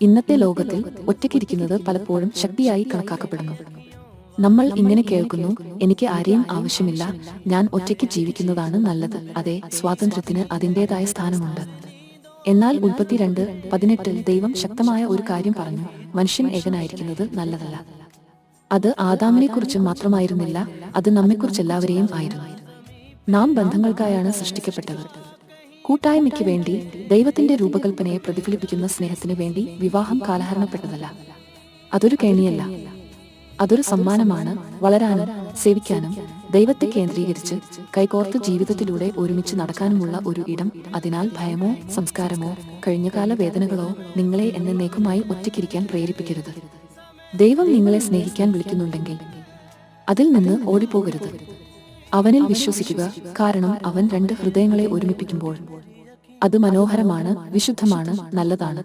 ഇന്നത്തെ ലോകത്തിൽ ഒറ്റയ്ക്കിരിക്കുന്നത് പലപ്പോഴും ശക്തിയായി കണക്കാക്കപ്പെടുന്നു. നമ്മൾ ഇങ്ങനെ കേൾക്കുന്നു, എനിക്ക് ആരെയും ആവശ്യമില്ല, ഞാൻ ഒറ്റയ്ക്ക് ജീവിക്കുന്നതാണ് നല്ലത്. അതെ, സ്വാതന്ത്ര്യത്തിന് അതിൻ്റെതായ സ്ഥാനമുണ്ട്. എന്നാൽ ഉൽപ്പത്തി 2:18 ദൈവം ശക്തമായ ഒരു കാര്യം പറഞ്ഞു: മനുഷ്യൻ ഏകനായിരിക്കുന്നത് നല്ലതല്ല. അത് ആദാമിനെക്കുറിച്ച് മാത്രമായിരുന്നില്ല, അത് നമ്മെക്കുറിച്ചെല്ലാവരെയും ആയിരുന്നു. നാം ബന്ധങ്ങൾക്കായാണ് സൃഷ്ടിക്കപ്പെട്ടത്. കൂട്ടായ്മയ്ക്ക് വേണ്ടി, ദൈവത്തിന്റെ രൂപകൽപ്പനയെ പ്രതിഫലിപ്പിക്കുന്ന സ്നേഹത്തിന് വേണ്ടി. വിവാഹം കാലഹരണപ്പെട്ടതല്ല, അതൊരു കേണിയല്ല, അതൊരു സമ്മാനമാണ്. വളരാനും സേവിക്കാനും, ദൈവത്തെ കേന്ദ്രീകരിച്ച് കൈകോർത്ത് ജീവിതത്തിലൂടെ ഒരുമിച്ച് നടക്കാനുമുള്ള ഒരു ഇടം. അതിനാൽ ഭയമോ സംസ്കാരമോ കഴിഞ്ഞകാല വേദനകളോ നിങ്ങളെ എന്നേക്കുമായി ഒറ്റയ്ക്കിരിക്കാൻ പ്രേരിപ്പിക്കരുത്. ദൈവം നിങ്ങളെ സ്നേഹിക്കാൻ വിളിക്കുന്നുണ്ടെങ്കിൽ അതിൽ നിന്ന് ഓടിപ്പോകരുത്. അവനിൽ വിശ്വസിക്കുക, കാരണം അവൻ രണ്ട് ഹൃദയങ്ങളെ ഒരുമിപ്പിക്കുമ്പോൾ അത് മനോഹരമാണ്, വിശുദ്ധമാണ്, നല്ലതാണ്.